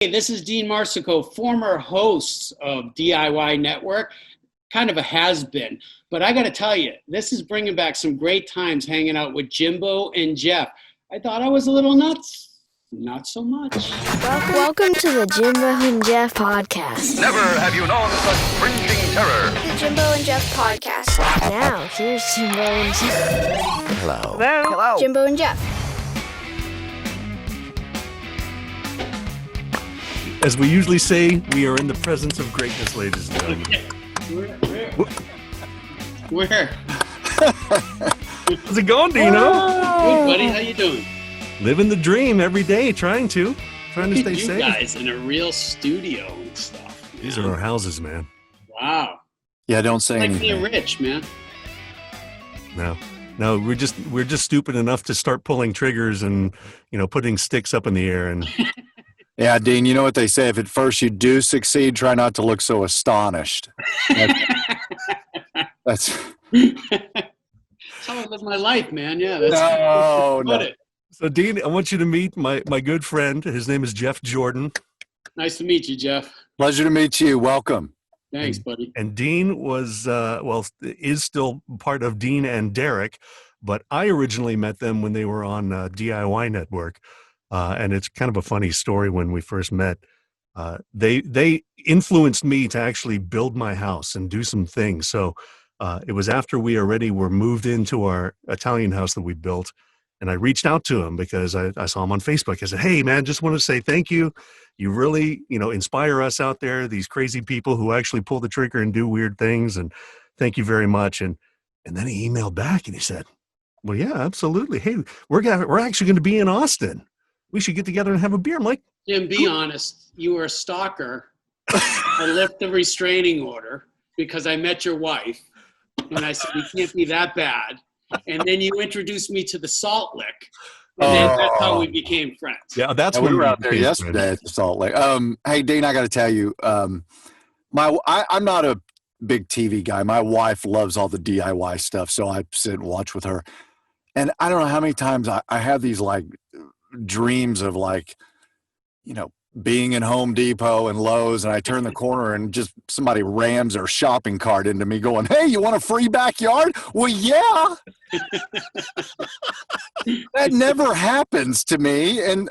Hey, this is Dean Marsico, former host of DIY Network, kind of a has-been. But I got to tell you, this is bringing back some great times hanging out with Jimbo and Jeff. I thought I was a little nuts. Not so much. Welcome to the Jimbo and Jeff podcast. Never have you known such cringing terror. The Jimbo and Jeff podcast. Now, here's Jimbo and Jeff. Hello. Hello. Jimbo and Jeff. As we usually say, we are in the presence of greatness, ladies and gentlemen. Where? How's it going, Dino? Good, buddy. How you doing? Living the dream every day, trying to stay safe. You guys in a real studio and stuff. These are our houses, man. Wow. Yeah, don't say Like anything. being rich, man. No, we're just stupid enough to start pulling triggers and putting sticks up in the air and. Yeah, Dean, you know what they say? If at first you do succeed, try not to look so astonished. That's how I live my life, man. Yeah, that's no. it. So, Dean, I want you to meet my good friend. His name is Jeff Jordan. Nice to meet you, Jeff. Pleasure to meet you. Welcome. Thanks, buddy. And Dean was, is still part of Dean and Derek, but I originally met them when they were on DIY Network. And it's kind of a funny story when we first met. They influenced me to actually build my house and do some things. So it was after we already were moved into our Italian house that we built. And I reached out to him because I saw him on Facebook. I said, hey, man, just want to say thank you. You really, inspire us out there, these crazy people who actually pull the trigger and do weird things. And thank you very much. And then he emailed back and he said, well, yeah, absolutely. Hey, we're actually going to be in Austin. We should get together and have a beer. I'm like, Jim, be honest. You were a stalker. I left the restraining order because I met your wife. And I said, you can't be that bad. And then you introduced me to the Salt Lick. And then that's how we became friends. Yeah, that's Yeah, when we were out there yesterday at the Salt Lake. Hey, Dean, I got to tell you, I'm not a big TV guy. My wife loves all the DIY stuff, so I sit and watch with her. And I don't know how many times I have these, dreams of being in Home Depot and Lowe's, and I turn the corner and just somebody rams their shopping cart into me going, hey, you want a free backyard? Well, yeah. That never happens to me. And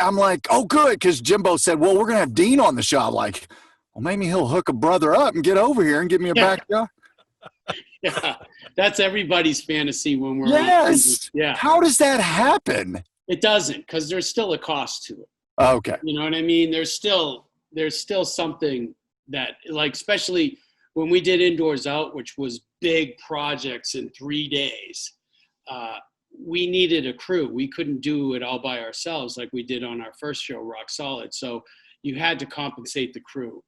I'm like, oh, good, because Jimbo said, well, we're going to have Dean on the show. I'm like, well, maybe he'll hook a brother up and get over here and give me a backyard. Yeah, that's everybody's fantasy when we're Yes. Yeah. How does that happen? It doesn't, because there's still a cost to it. Okay. You know what I mean? There's still something that, especially when we did Indoors Out, which was big projects in 3 days, we needed a crew. We couldn't do it all by ourselves like we did on our first show, Rock Solid. So you had to compensate the crew,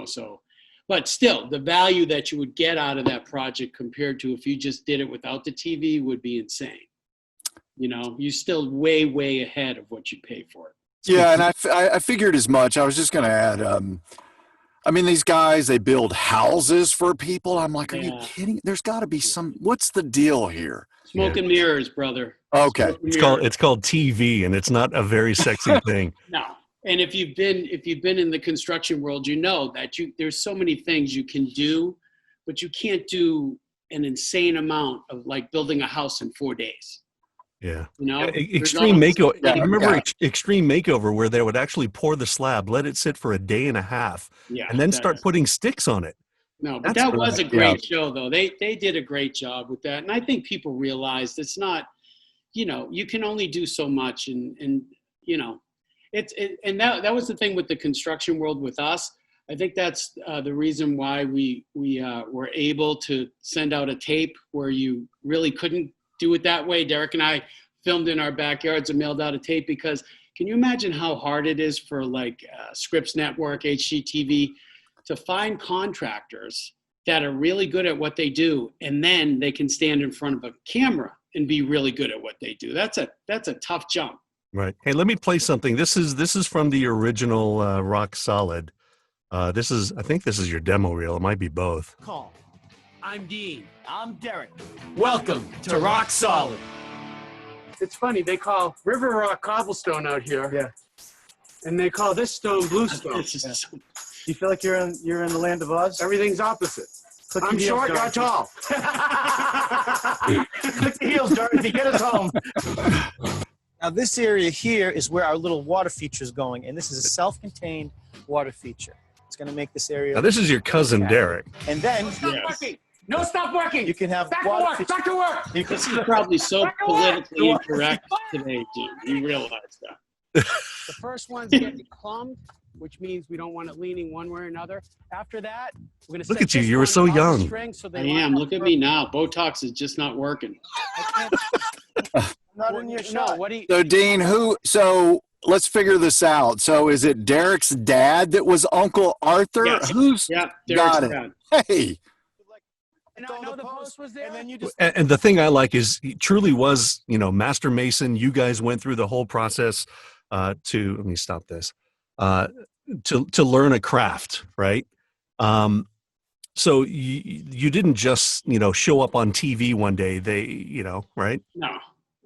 so. But still, the value that you would get out of that project compared to if you just did it without the TV would be insane. You're still way, way ahead of what you pay for it. Yeah, and I figured as much. I was just going to add, these guys, they build houses for people. I'm like, are you kidding? There's got to be what's the deal here? Smoke and mirrors, brother. Okay. It's called TV, and it's not a very sexy thing. No. And if you've been in the construction world, that there's so many things you can do, but you can't do an insane amount of building a house in 4 days. Yeah. Extreme Makeover. I remember Extreme Makeover where they would actually pour the slab, let it sit for a day and a half, and then start putting sticks on it. No, but that was a great show, though. They did a great job with that. And I think people realized it's not, you can only do so much. And that was the thing with the construction world with us. I think that's the reason why we were able to send out a tape where you really couldn't do it that way. Derek and I filmed in our backyards and mailed out a tape because can you imagine how hard it is for Scripps Network, HGTV to find contractors that are really good at what they do, and then they can stand in front of a camera and be really good at what they do. That's a tough jump. Right. Hey, let me play something. This is from the original Rock Solid. I think this is your demo reel. It might be both. Call. I'm Dean. I'm Derek. Welcome to Rock Solid. It's funny, they call River Rock cobblestone out here. Yeah. And they call this stone bluestone. You feel like you're in the land of Oz? Everything's opposite. Click I'm your heels, short, you're Dorothy. tall. Click the heels, Dorothy. Get us home. Now, this area here is where our little water feature is going, and this is a self-contained water feature. It's going to make this area. Now, this is your cousin, Derek. And then Stop working. No, stop working. you can have Back to water work. feature. Back to work. You can This is probably so politically incorrect today, Jim. You realize that. The first one's getting clumbed, which means we don't want it leaning one way or another. After that, we're going to Look at you. You were so young. I am. Look at me now. Botox is just not working. Not in your shot. No, what do you? So Dean, so let's figure this out. So is it Derek's dad that was Uncle Arthur? Yes. Who's Yeah, got Derek's it? dad. Hey, And I know the post was there. And then you just And the thing I like is he truly was, Master Mason. You guys went through the whole process to, let me stop this, to learn a craft, right? So you didn't just, show up on TV one day, right?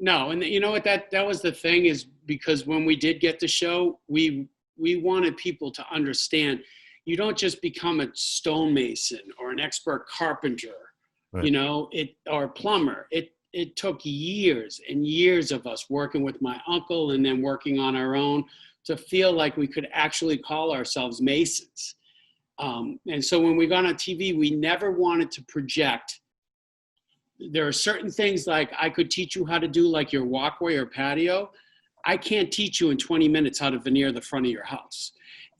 No. And you know what, that was the thing, is because when we did get the show, we wanted people to understand, you don't just become a stonemason or an expert carpenter, right, or a plumber. It took years and years of us working with my uncle and then working on our own to feel like we could actually call ourselves masons. And so when we got on TV, we never wanted to project. There are certain things like I could teach you how to do like your walkway or patio. I can't teach you in 20 minutes how to veneer the front of your house.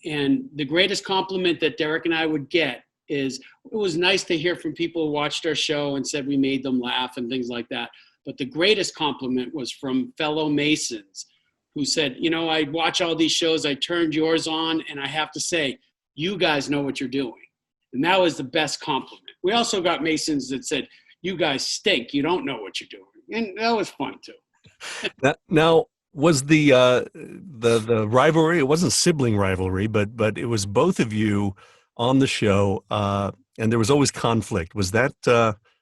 And the greatest compliment that Derek and I would get is, it was nice to hear from people who watched our show and said we made them laugh and things like that. But the greatest compliment was from fellow Masons who said, I watch all these shows, I turned yours on, and I have to say, you guys know what you're doing. And that was the best compliment. We also got Masons that said, you guys stink, you don't know what you're doing. And that was fun too. Now, was the rivalry, it wasn't sibling rivalry, but it was both of you on the show, and there was always conflict. Is that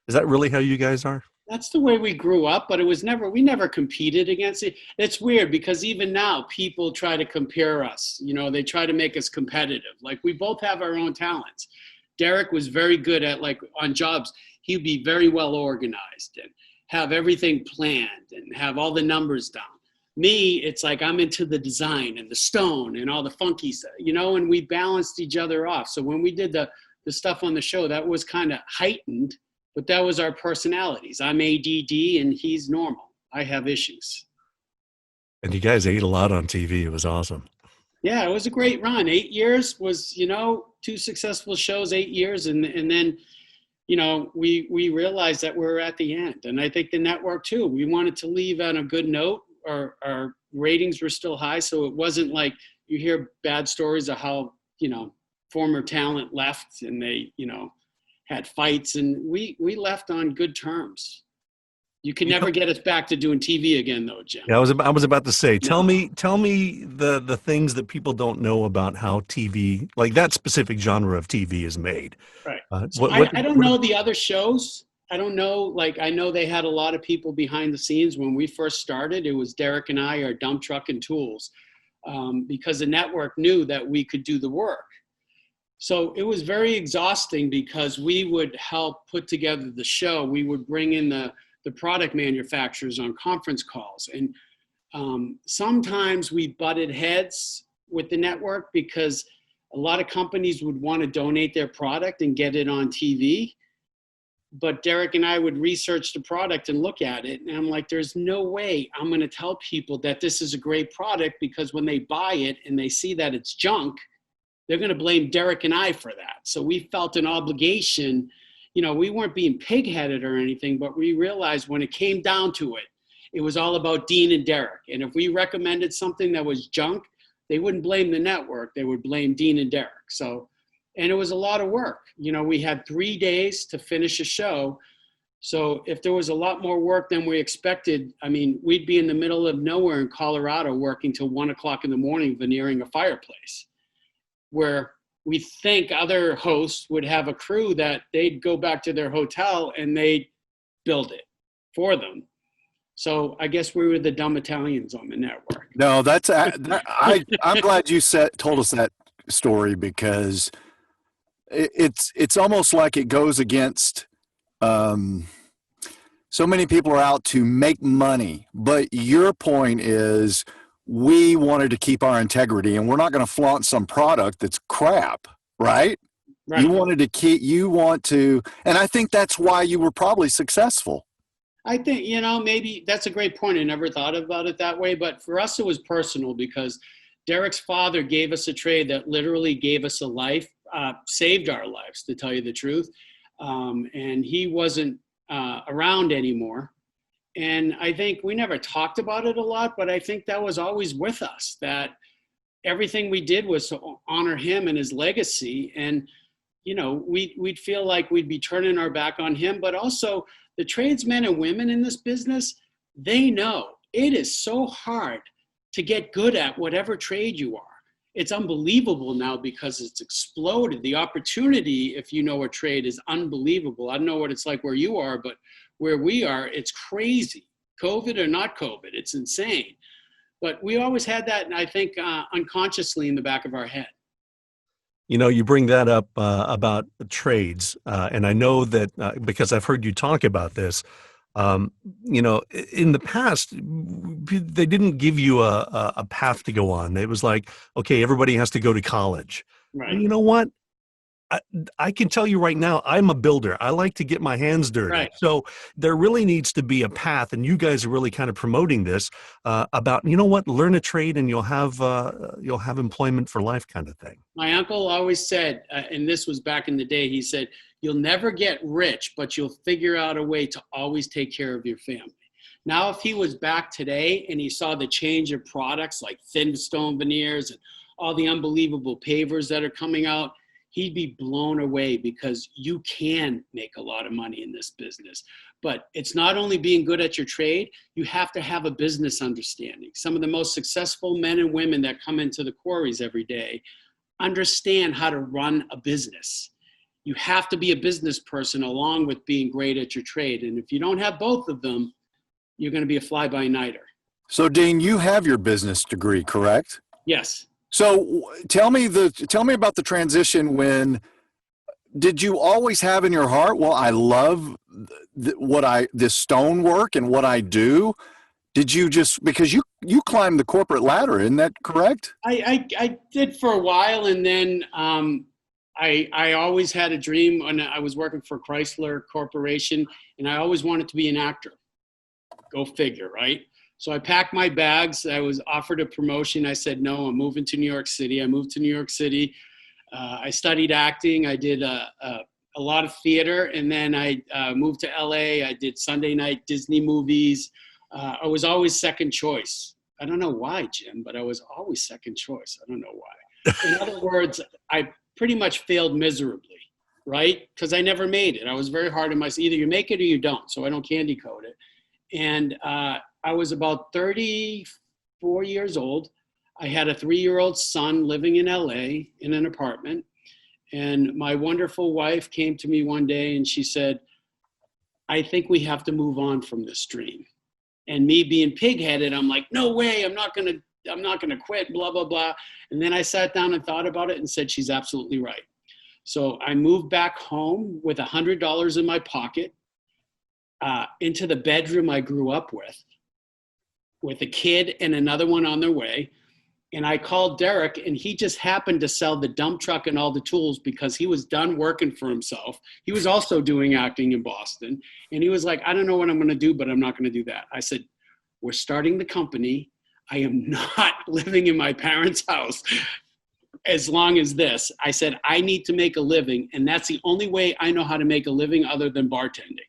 really how you guys are? That's the way we grew up, but we never competed against it. It's weird because even now people try to compare us. They try to make us competitive. Like, we both have our own talents. Derek was very good at, like, on jobs, he'd be very well organized and have everything planned and have all the numbers down. Me, it's like I'm into the design and the stone and all the funky stuff, and we balanced each other off. So when we did the stuff on the show, that was kind of heightened, but that was our personalities. I'm ADD and he's normal. I have issues. And you guys ate a lot on TV. It was awesome. Yeah, it was a great run. 8 years was, 2 successful shows, 8 years. And then, we realized that we were at the end. And I think the network too, we wanted to leave on a good note. Our ratings were still high. So it wasn't like you hear bad stories of how, former talent left and they, had fights, and we left on good terms. You can never get us back to doing TV again, though, Jim. Yeah, I was about to say, tell me the things that people don't know about how TV, like that specific genre of TV, is made. Right. I don't know the other shows. I don't know. Like, I know they had a lot of people behind the scenes when we first started. It was Derek and I, our dump truck and tools, because the network knew that we could do the work. So it was very exhausting because we would help put together the show. We would bring in the product manufacturers on conference calls. And sometimes we butted heads with the network because a lot of companies would want to donate their product and get it on TV. But Derek and I would research the product and look at it. And I'm like, there's no way I'm going to tell people that this is a great product, because when they buy it and they see that it's junk, they're going to blame Derek and I for that. So we felt an obligation. We weren't being pig-headed or anything, but we realized when it came down to it, it was all about Dean and Derek. And if we recommended something that was junk, they wouldn't blame the network. They would blame Dean and Derek. And it was a lot of work. We had 3 days to finish a show. So if there was a lot more work than we expected, we'd be in the middle of nowhere in Colorado working till 1 o'clock in the morning veneering a fireplace, where we think other hosts would have a crew that they'd go back to their hotel and they'd build it for them. So I guess we were the dumb Italians on the network. No, I'm glad you told us that story, because it's almost like it goes against, so many people are out to make money, but your point is we wanted to keep our integrity, and we're not going to flaunt some product that's crap, right? Right. You want to, and I think that's why you were probably successful. I think, maybe that's a great point. I never thought about it that way, but for us, it was personal, because Derek's father gave us a trade that literally gave us a life, saved our lives, to tell you the truth. And he wasn't around anymore. And I think we never talked about it a lot, but I think that was always with us, that everything we did was to honor him and his legacy. And, we'd feel like we'd be turning our back on him, but also the tradesmen and women in this business, they know it is so hard to get good at whatever trade you are. It's unbelievable now because it's exploded. The opportunity, if you know a trade, is unbelievable. I don't know what it's like where you are, but where we are, it's crazy. COVID or not COVID, it's insane. But we always had that, and I think unconsciously in the back of our head. You bring that up about trades, and I know that because I've heard you talk about this. In the past, they didn't give you a path to go on. It was like, okay, everybody has to go to college. Right. And you know what? I can tell you right now, I'm a builder. I like to get my hands dirty. Right. So there really needs to be a path, and you guys are really kind of promoting this about, learn a trade and you'll have employment for life kind of thing. My uncle always said, and this was back in the day, he said, you'll never get rich, but you'll figure out a way to always take care of your family. Now, if he was back today and he saw the change of products like thin stone veneers and all the unbelievable pavers that are coming out, he'd be blown away, because you can make a lot of money in this business. But it's not only being good at your trade, you have to have a business understanding. Some of the most successful men and women that come into the quarries every day understand how to run a business. You have to be a business person along with being great at your trade. And if you don't have both of them, you're going to be a fly-by-nighter. So, Dean, you have your business degree, correct? Yes. So tell me about the transition. Did you always have in your heart, well, I love this stonework and what I do? Did you just, because you climbed the corporate ladder, isn't that correct? I did for a while, and then I always had a dream when I was working for Chrysler Corporation, and I always wanted to be an actor. Go figure, right? So I packed my bags. I was offered a promotion. I said, no, I'm moving to New York City. I moved to New York City. I studied acting. I did a lot of theater. And then I moved to LA. I did Sunday night Disney movies. I was always second choice. I don't know why, Jim, but I was always second choice. I don't know why. In other words, I pretty much failed miserably, right? Because I never made it. I was very hard on myself. Either you make it or you don't. So I don't candy coat it. And I was about 34 years old. I had a 3-year-old son living in LA in an apartment. And my wonderful wife came to me one day and she said, I think we have to move on from this dream. And me being pig-headed, I'm like, no way, I'm not gonna quit, blah, blah, blah. And then I sat down and thought about it and said, she's absolutely right. So I moved back home with $100 in my pocket into the bedroom I grew up with a kid and another one on their way. And I called Derek, and he just happened to sell the dump truck and all the tools because he was done working for himself. He was also doing acting in Boston. And he was like, I don't know what I'm going to do, but I'm not going to do that. I said, we're starting the company. I am not living in my parents' house as long as this. I said, I need to make a living. And that's the only way I know how to make a living other than bartending.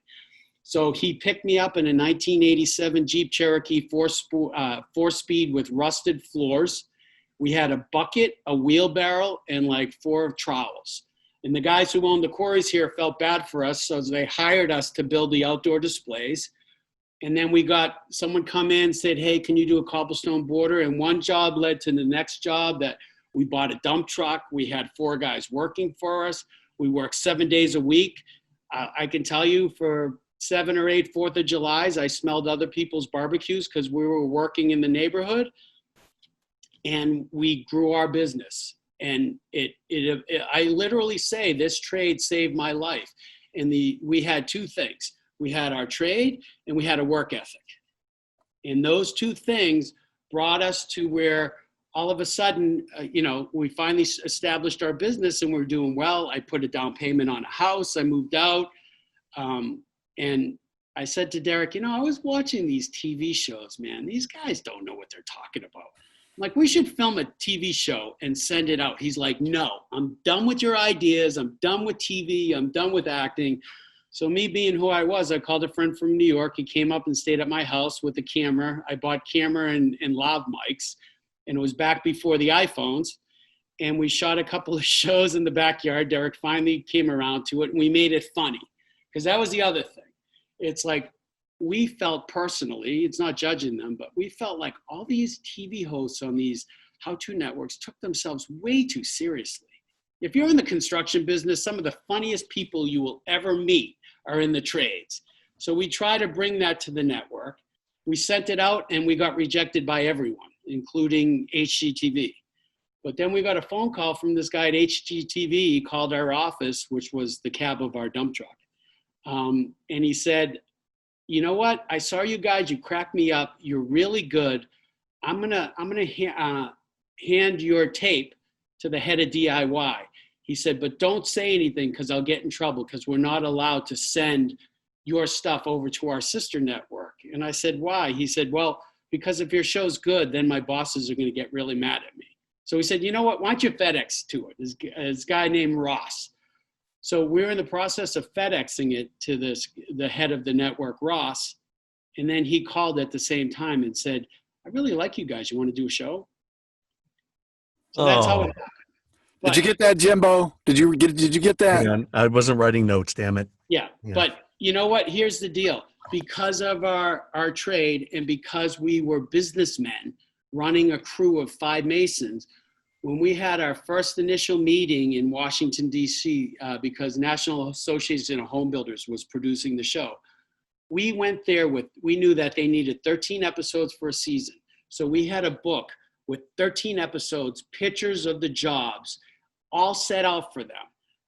So he picked me up in a 1987 Jeep Cherokee four-speed with rusted floors. We had a bucket, a wheelbarrow, and like 4 trowels. And the guys who owned the quarries here felt bad for us, so they hired us to build the outdoor displays. And then we got someone come in and said, hey, can you do a cobblestone border? And one job led to the next job, that we bought a dump truck. We had 4 guys working for us. We worked 7 days a week. I can tell you, for 7 or 8 4th of Julys. I smelled other people's barbecues because we were working in the neighborhood, and we grew our business. And I literally say this trade saved my life. And we had two things. We had our trade and we had a work ethic. And those two things brought us to where all of a sudden, we finally established our business and we're doing well. I put a down payment on a house. I moved out. And I said to Derek, I was watching these TV shows, man. These guys don't know what they're talking about. I'm like, we should film a TV show and send it out. He's like, no, I'm done with your ideas. I'm done with TV. I'm done with acting. So me being who I was, I called a friend from New York. He came up and stayed at my house with a camera. I bought camera and lav mics, and it was back before the iPhones. And we shot a couple of shows in the backyard. Derek finally came around to it, and we made it funny. Because that was the other thing. It's like we felt personally, it's not judging them, but we felt like all these TV hosts on these how-to networks took themselves way too seriously. If you're in the construction business, some of the funniest people you will ever meet are in the trades. So we try to bring that to the network. We sent it out and we got rejected by everyone, including HGTV. But then we got a phone call from this guy at HGTV. He called our office, which was the cab of our dump truck. And he said, you know what? I saw you guys. You cracked me up. You're really good. I'm gonna hand your tape to the head of DIY. He said, but don't say anything because I'll get in trouble because we're not allowed to send your stuff over to our sister network. And I said, why? He said, well, because if your show's good, then my bosses are going to get really mad at me. So he said, you know what? Why don't you FedEx to it? This guy named Ross. So we're in the process of FedExing it to the head of the network, Ross. And then he called at the same time and said, I really like you guys. You want to do a show? So that's how it happened. Did you get that, Jimbo? Did you get that? Hang on. I wasn't writing notes, damn it. Yeah. But you know what? Here's the deal. Because of our trade and because we were businessmen running a crew of 5 Masons, when we had our first initial meeting in Washington, D.C., because National Association of Home Builders was producing the show, we went there we knew that they needed 13 episodes for a season. So we had a book with 13 episodes, pictures of the jobs, all set out for them.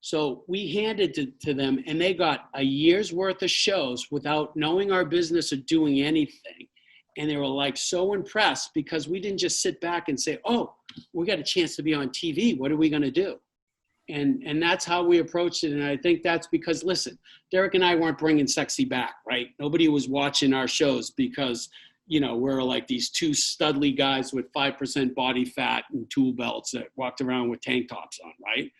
So we handed it to them, and they got a year's worth of shows without knowing our business or doing anything. And they were like so impressed because we didn't just sit back and say, oh, we got a chance to be on TV. What are we going to do? And that's how we approached it. And I think that's because, listen, Derek and I weren't bringing sexy back, right? Nobody was watching our shows because, we're like these 2 studly guys with 5% body fat and tool belts that walked around with tank tops on, right?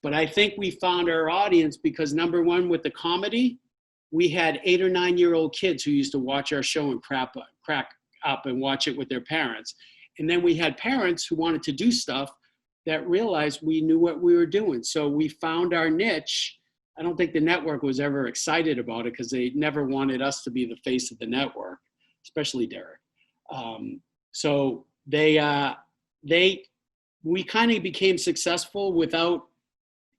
But I think we found our audience because, number one, with the comedy, we had 8 or 9-year-old kids who used to watch our show and crack up and watch it with their parents. And then we had parents who wanted to do stuff that realized we knew what we were doing. So we found our niche. I don't think the network was ever excited about it because they never wanted us to be the face of the network, especially Derek. So we kind of became successful without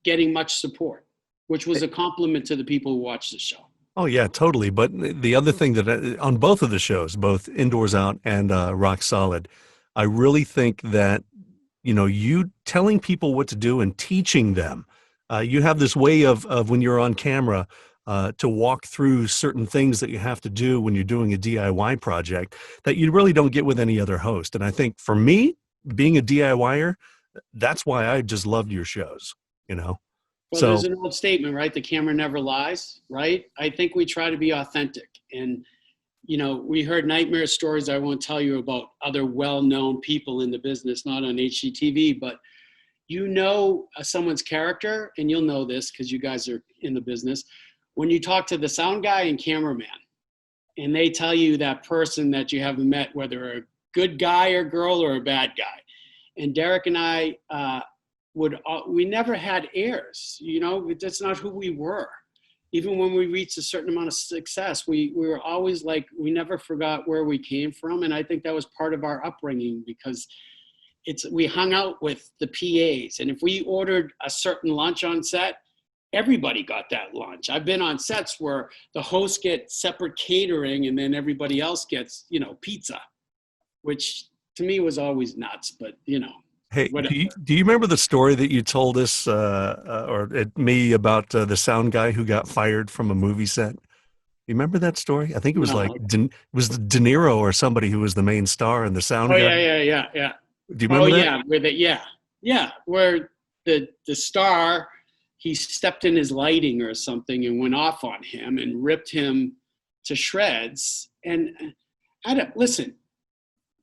getting much support, which was a compliment to the people who watched the show. Oh, yeah, totally. But the other thing that on both of the shows, both Indoors Out and Rock Solid, I really think that, you telling people what to do and teaching them, you have this way of when you're on camera to walk through certain things that you have to do when you're doing a DIY project that you really don't get with any other host. And I think for me, being a DIYer, that's why I just loved your shows, Well, there's an old statement, right? The camera never lies, right? I think we try to be authentic. And, we heard nightmare stories I won't tell you about other well-known people in the business, not on HGTV, but someone's character, and you'll know this because you guys are in the business, when you talk to the sound guy and cameraman, and they tell you that person that you haven't met, whether a good guy or girl or a bad guy. And Derek and I, we never had airs, that's not who we were. Even when we reached a certain amount of success, we were always like, we never forgot where we came from. And I think that was part of our upbringing because we hung out with the PAs. And if we ordered a certain lunch on set, everybody got that lunch. I've been on sets where the host gets separate catering and then everybody else gets, pizza, which to me was always nuts, but Hey, whatever. do you remember the story that you told us or at me about the sound guy who got fired from a movie set? You remember that story? I think it was No. like it was De Niro or somebody who was the main star and the sound Oh, guy. yeah. Do you remember that? Where the star, he stepped in his lighting or something and went off on him and ripped him to shreds. And listen,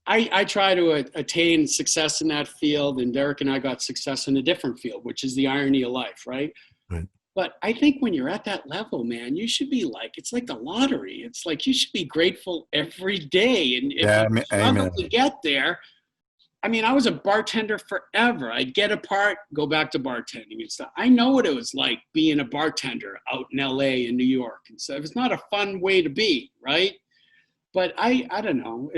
I try to attain success in that field, and Derek and I got success in a different field, which is the irony of life, right? Right. But I think when you're at that level, man, you should be it's like the lottery. It's like you should be grateful every day. And if you struggle to get there, I mean, I was a bartender forever. I'd get a part, go back to bartending and stuff. I know what it was like being a bartender out in LA and New York and stuff. It's not a fun way to be, right? But I don't know.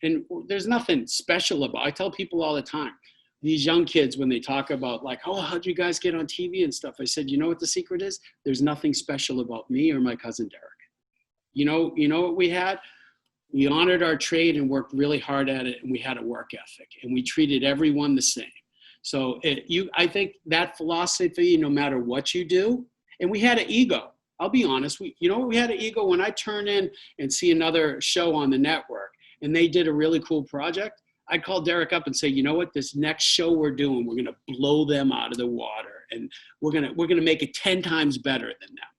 And there's nothing special about. I tell people all the time, these young kids, when they talk about how'd you guys get on TV and stuff? I said, you know what the secret is? There's nothing special about me or my cousin Derek. You know what we had? We honored our trade and worked really hard at it, and we had a work ethic, and we treated everyone the same. So I think that philosophy, no matter what you do, and we had an ego. I'll be honest. We had an ego when I turn in and see another show on the network, and they did a really cool project. I'd call Derek up and say, you know what, this next show we're doing, we're going to blow them out of the water, and we're going to make it 10 times better than them.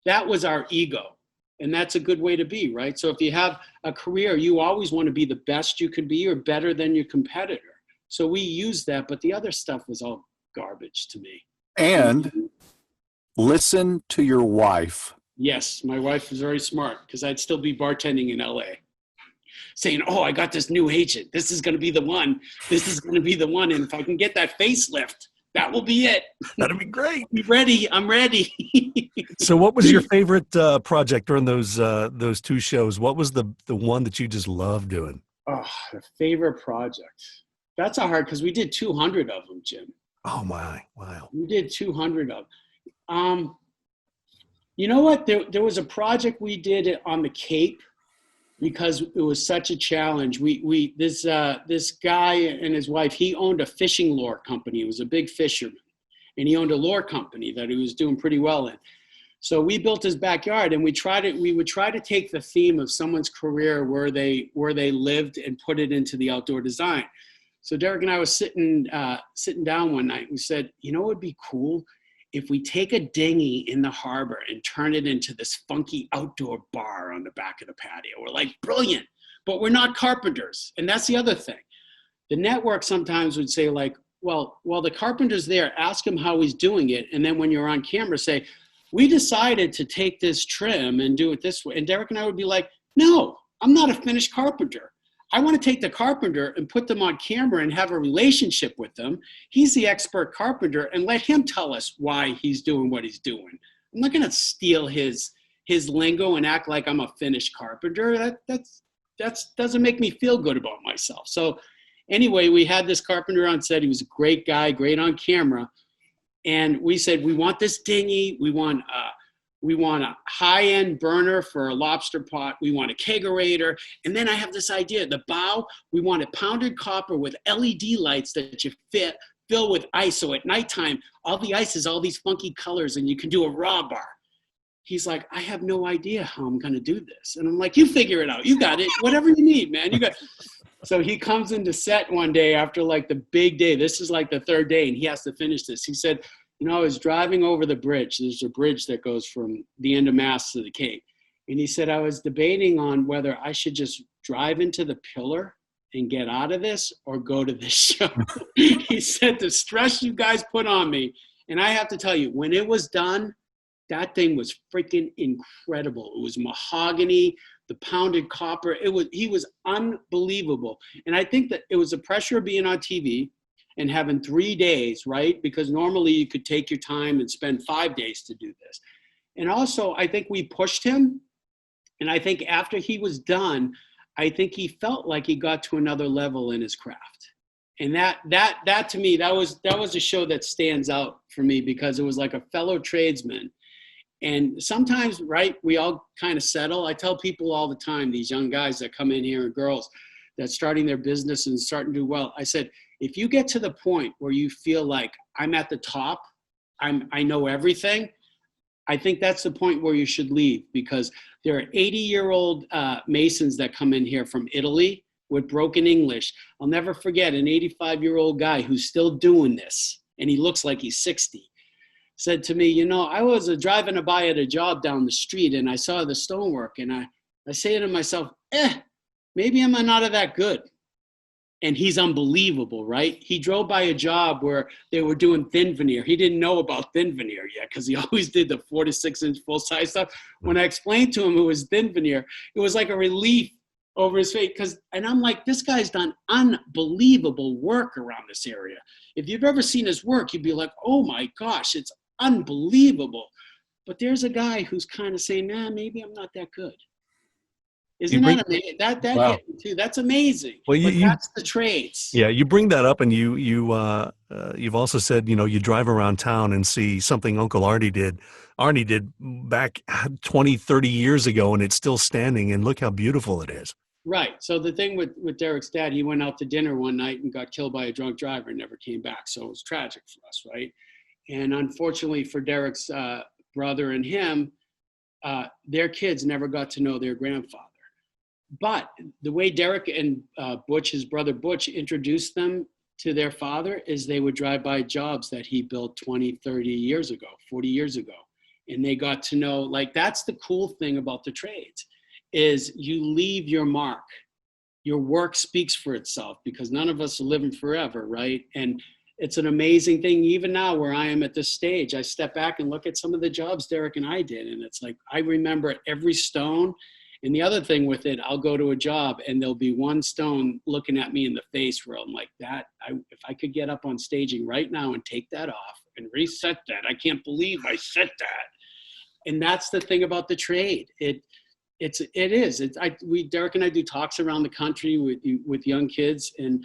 That was our ego. And that's a good way to be, right? So if you have a career, you always want to be the best you can be or better than your competitor. So we used that, but the other stuff was all garbage to me. And listen to your wife. Yes, my wife was very smart because I'd still be bartending in LA saying, oh, I got this new agent. This is going to be the one. This is going to be the one. And if I can get that facelift, that will be it. That'll be great. Be ready. I'm ready. So what was your favorite project during those two shows? What was the one that you just loved doing? Oh, the favorite project. That's a hard, because we did 200 of them, Jim. Oh my, wow. We did 200 of them. You know what? There was a project we did on the Cape because it was such a challenge. This guy and his wife, he owned a fishing lure company. He was a big fisherman, and he owned a lure company that he was doing pretty well in. So we built his backyard, and we would try to take the theme of someone's career where they lived and put it into the outdoor design. So Derek and I was sitting down one night. We said, you know what would be cool? If we take a dinghy in the harbor and turn it into this funky outdoor bar on the back of the patio. We're like, brilliant, but we're not carpenters. And that's the other thing. The network sometimes would say well, the carpenter's there, ask him how he's doing it. And then when you're on camera, say, we decided to take this trim and do it this way. And Derek and I would be like, no, I'm not a finished carpenter. I want to take the carpenter and put them on camera and have a relationship with them. He's the expert carpenter, and let him tell us why he's doing what he's doing. I'm not going to steal his lingo and act like I'm a finished carpenter. That doesn't make me feel good about myself. So anyway, we had this carpenter on set. He was a great guy, great on camera. And we said, we want this dinghy. We want a high-end burner for a lobster pot. We want a kegerator. And then I have this idea. The bow, we want a pounded copper with LED lights that you fill with ice. So at nighttime, all the ice is all these funky colors, and you can do a raw bar. He's like, I have no idea how I'm going to do this. And I'm like, you figure it out. You got it. Whatever you need, man. You got. So he comes into set one day after the big day. This is the third day, and he has to finish this. He said, I was driving over the bridge. There's a bridge that goes from the end of Mass to the Cape. And he said, I was debating on whether I should just drive into the pillar and get out of this or go to this show. He said, the stress you guys put on me. And I have to tell you, when it was done, that thing was freaking incredible. It was mahogany, the pounded copper. He was unbelievable. And I think that it was the pressure of being on TV and having 3 days, right? Because normally you could take your time and spend 5 days to do this. And also, I think we pushed him. And I think after he was done, I think he felt like he got to another level in his craft. And that to me, that was a show that stands out for me because it was like a fellow tradesman. And sometimes, right, we all kind of settle. I tell people all the time, these young guys that come in here and girls that's starting their business and starting to do well. I said, if you get to the point where you feel like I'm at the top, I know everything, I think that's the point where you should leave, because there are 80-year-old Masons that come in here from Italy with broken English. I'll never forget an 85-year-old guy who's still doing this, and he looks like he's 60, said to me, I was driving by at a job down the street, and I saw the stonework, and I say to myself, maybe I'm not that good. And he's unbelievable, right? He drove by a job where they were doing thin veneer. He didn't know about thin veneer yet because he always did the 4 to 6 inch full size stuff. When I explained to him it was thin veneer, it was like a relief over his face. And I'm like, this guy's done unbelievable work around this area. If you've ever seen his work, you'd be like, oh my gosh, it's unbelievable. But there's a guy who's kind of saying, maybe I'm not that good. Isn't that amazing? That wow. hit me too. That's amazing. Well, that's the trades. Yeah, you bring that up, and you've also said, you drive around town and see something Uncle Artie did back 20, 30 years ago, and it's still standing, and look how beautiful it is. Right. So the thing with Derek's dad, he went out to dinner one night and got killed by a drunk driver and never came back. So it was tragic for us, right? And unfortunately for Derek's brother and him, their kids never got to know their grandfather. But the way Derek and Butch, his brother Butch, introduced them to their father is they would drive by jobs that he built 20, 30 years ago, 40 years ago. And they got to know, like, that's the cool thing about the trades, is you leave your mark. Your work speaks for itself, because none of us are living forever, right? And it's an amazing thing. Even now where I am at this stage, I step back and look at some of the jobs Derek and I did. And it's like, I remember every stone. And the other thing with it, I'll go to a job and there'll be one stone looking at me in the face where I'm like, if I could get up on staging right now and take that off and reset that, I can't believe I said that. And that's the thing about the trade. Derek and I do talks around the country with young kids. And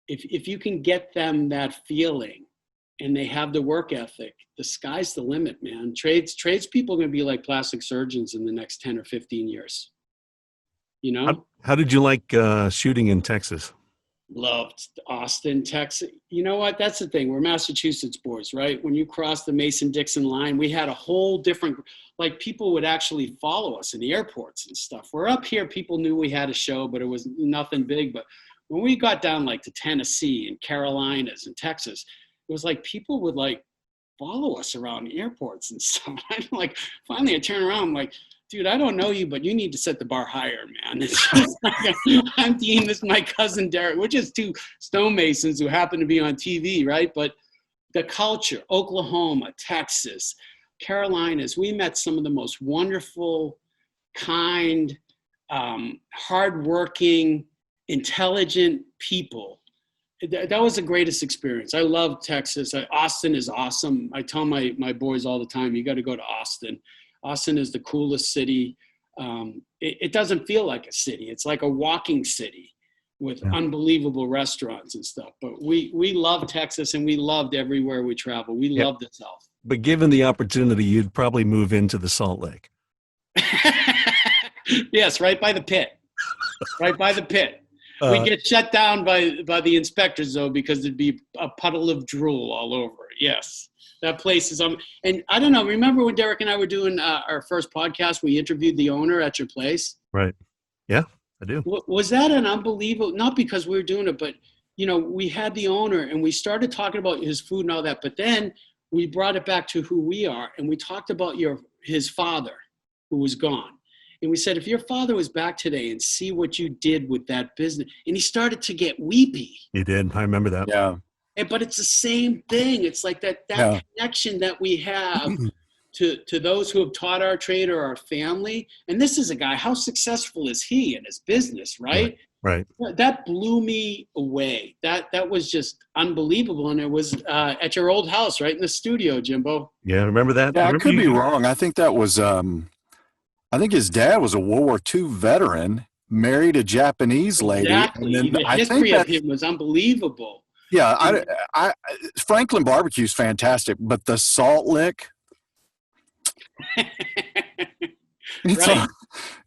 if you can get them that feeling and they have the work ethic, the sky's the limit, man. Tradespeople are going to be like plastic surgeons in the next 10 or 15 years. How did you like shooting in Texas? Loved Austin, Texas. You know what? That's the thing. We're Massachusetts boys, right? When you cross the Mason-Dixon line, we had a whole different, like, people would actually follow us in the airports and stuff. We're up here, people knew we had a show, but it was nothing big. But when we got down like to Tennessee and Carolinas and Texas, it was like people would like follow us around the airports and stuff. I'm like, finally I turn around, I'm like, dude, I don't know you, but you need to set the bar higher, man. It's just like, I'm Dean, this is my cousin Derek. We're just two stonemasons who happen to be on TV, right? But the culture, Oklahoma, Texas, Carolinas, we met some of the most wonderful, kind, hardworking, intelligent people. That was the greatest experience. I love Texas. Austin is awesome. I tell my boys all the time, you got to go to Austin. Austin is the coolest city. It doesn't feel like a city. It's like a walking city with unbelievable restaurants and stuff. But we love Texas, and we loved everywhere we travel. We loved the South. But given the opportunity, you'd probably move into the Salt Lake. Yes, right by the pit. Right by the pit. We'd get shut down by the inspectors, though, because there'd be a puddle of drool all over it. Yes, that place is and I don't know. Remember when Derek and I were doing our first podcast? We interviewed the owner at your place. Right. Yeah, I do. Was that an unbelievable? Not because we were doing it, but we had the owner and we started talking about his food and all that. But then we brought it back to who we are, and we talked about his father, who was gone. And we said, if your father was back today and see what you did with that business, and he started to get weepy. He did. I remember that. Yeah. But it's the same thing. It's like that connection that we have to those who have taught our trade or our family. And this is a guy, how successful is he in his business, right? Right. That blew me away. That was just unbelievable. And it was at your old house, right in the studio, Jimbo. Yeah, remember that? Yeah, I could be wrong. I think that was I think his dad was a World War II veteran, married a Japanese lady. Exactly. And then the history of him was unbelievable. Yeah, Franklin barbecue's fantastic, but the salt lick, it's Right. all,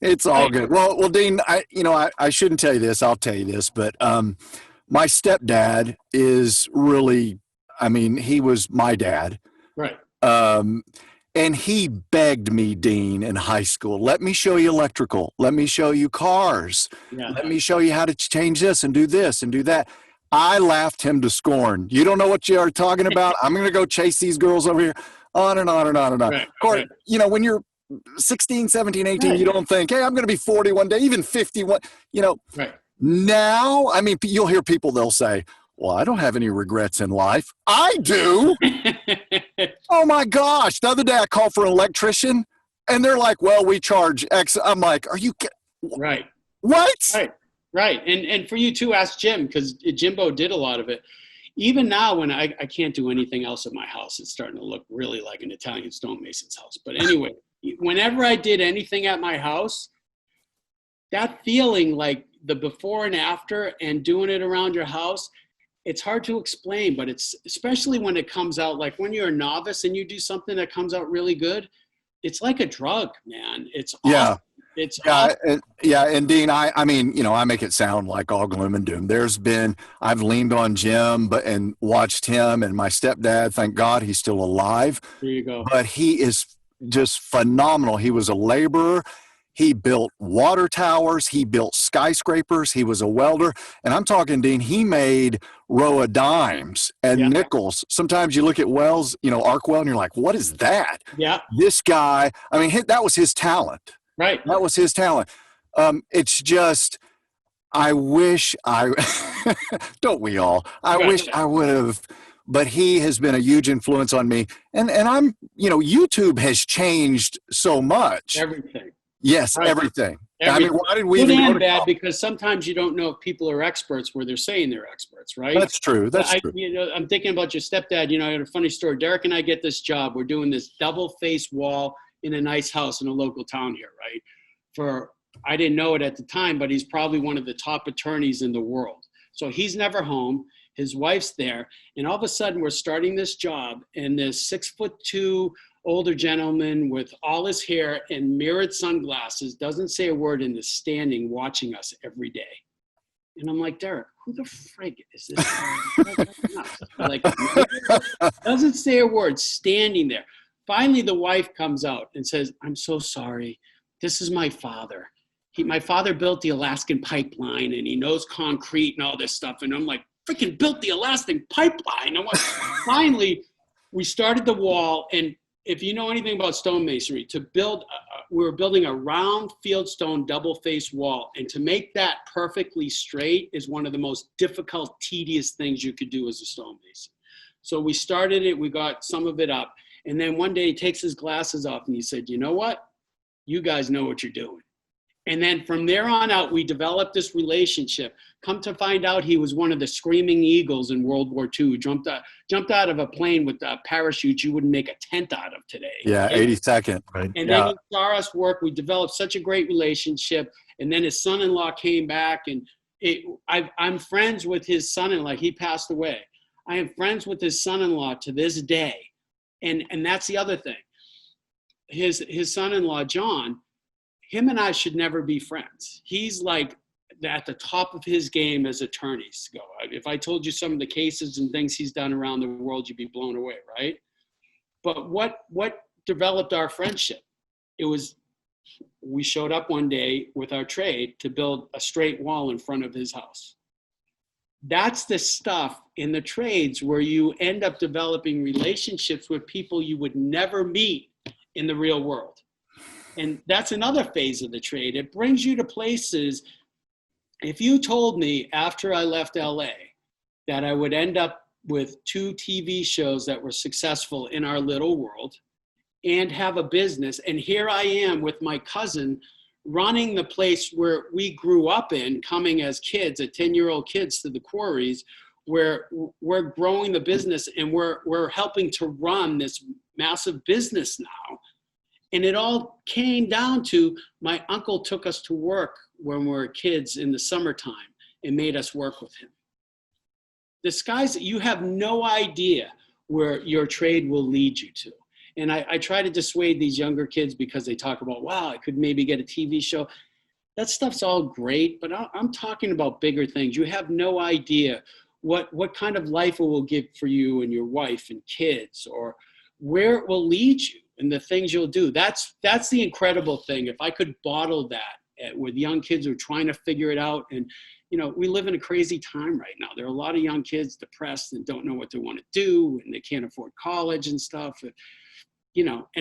it's all good. Well, Dean, I shouldn't tell you this. I'll tell you this, but my stepdad is really, I mean, he was my dad. Right. And he begged me, Dean, in high school, let me show you electrical. Let me show you cars. Yeah. Let me show you how to change this and do this and do that. I laughed him to scorn. You don't know what you are talking about. I'm going to go chase these girls over here. On and on and on and on. Right, Of course, right. when you're 16, 17, 18, Right. you don't think, hey, I'm going to be 40 one day, even 51. Right. Now, I mean, you'll hear people, they'll say, well, I don't have any regrets in life. I do. Oh my gosh. The other day I called for an electrician and they're like, well, we charge X. I'm like, are you Right. what? Right. And for you too, ask Jim, because Jimbo did a lot of it. Even now, when I can't do anything else at my house, it's starting to look really like an Italian stonemason's house. But anyway, whenever I did anything at my house, that feeling like the before and after and doing it around your house, it's hard to explain, but it's especially when it comes out, like when you're a novice and you do something that comes out really good, it's like a drug, man. It's awesome. It's awesome. And Dean, I mean, I make it sound like all gloom and doom. I've leaned on Jim and watched him, and my stepdad, thank God he's still alive. There you go. But he is just phenomenal. He was a laborer. He built water towers. He built skyscrapers. He was a welder. And I'm talking, Dean, he made row of dimes and nickels. Sometimes you look at wells, arc well, and you're like, what is that? Yeah. This guy, I mean, that was his talent. Right. That was his talent. It's just, I wish don't we all? I wish I would have, but he has been a huge influence on me. And I'm, YouTube has changed so much. Everything. Yes, right. Everything. I mean, why did we good even and go to bad, college? because sometimes you don't know if people are experts where they're saying they're experts, right? That's true. That's true. I'm thinking about your stepdad. I had a funny story. Derek and I get this job. We're doing this double face wall in a nice house in a local town here, right? I didn't know it at the time, but he's probably one of the top attorneys in the world. So he's never home. His wife's there. And all of a sudden we're starting this job, and this 6'2" older gentleman with all his hair and mirrored sunglasses doesn't say a word and is standing watching us every day. And I'm like, Derek, who the frig is this? Like, doesn't say a word, standing there. Finally, the wife comes out and says, I'm so sorry. This is my father. My father built the Alaskan pipeline, and he knows concrete and all this stuff. And I'm like, freaking built the Alaskan pipeline. And finally, we started the wall. And if you know anything about stonemasonry, we were building a round fieldstone double-face wall. And to make that perfectly straight is one of the most difficult, tedious things you could do as a stonemason. So we started it. We got some of it up. And then one day he takes his glasses off and he said, you know what? You guys know what you're doing. And then from there on out, we developed this relationship. Come to find out, he was one of the screaming eagles in World War II. Jumped out of a plane with parachutes you wouldn't make a tent out of today. Yeah, 82nd. Right. And then he saw us work. We developed such a great relationship. And then his son-in-law came back, and I'm friends with his son-in-law. He passed away. I am friends with his son-in-law to this day. And that's the other thing. His son-in-law, John, him and I should never be friends. He's like at the top of his game as attorneys go. If I told you some of the cases and things he's done around the world, you'd be blown away, right? But what developed our friendship? It was, we showed up one day with our trade to build a straight wall in front of his house. That's the stuff in the trades where you end up developing relationships with people you would never meet in the real world. And that's another phase of the trade. It brings you to places. If you told me after I left LA that I would end up with 2 TV shows that were successful in our little world and have a business, and here I am with my cousin running the place where we grew up in, coming as kids, 10-year-old kids to the quarries, where we're growing the business and we're helping to run this massive business now. And it all came down to my uncle took us to work when we were kids in the summertime and made us work with him. the skies, you have no idea where your trade will lead you to. And I try to dissuade these younger kids because they talk about, wow, I could maybe get a TV show. That stuff's all great, but I'm talking about bigger things. You have no idea what kind of life it will give for you and your wife and kids, or where it will lead you and the things you'll do. That's the incredible thing. If I could bottle that with young kids who are trying to figure it out. And, we live in a crazy time right now. There are a lot of young kids depressed and don't know what they want to do, and they can't afford college and stuff. And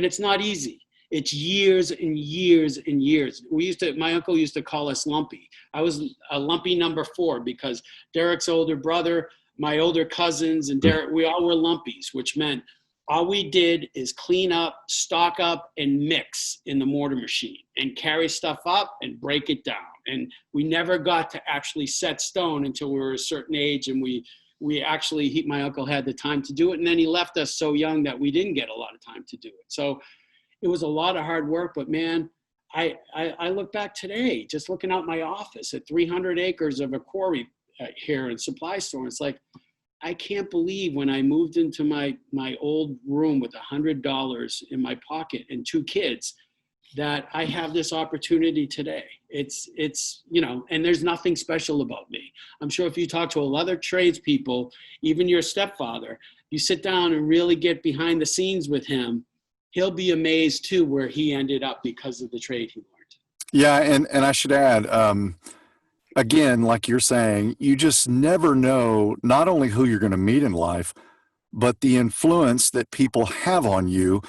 it's not easy. It's years and years and years. My uncle used to call us Lumpy. I was a Lumpy number 4 because Derek's older brother, my older cousins, and Derek, we all were Lumpies, which meant all we did is clean up, stock up, and mix in the mortar machine and carry stuff up and break it down. And we never got to actually set stone until we were a certain age, and my uncle had the time to do it. And then he left us so young that we didn't get a lot of time to do it. So it was a lot of hard work, but man, I look back today, just looking out my office at 300 acres of a quarry here and supply store. It's like, I can't believe when I moved into my old room with $100 in my pocket and 2 kids, that I have this opportunity today. It's and there's nothing special about me. I'm sure if you talk to a lot of tradespeople, even your stepfather, you sit down and really get behind the scenes with him, he'll be amazed too where he ended up because of the trade he learned. Yeah, and I should add, again, like you're saying, you just never know not only who you're going to meet in life, but the influence that people have on you.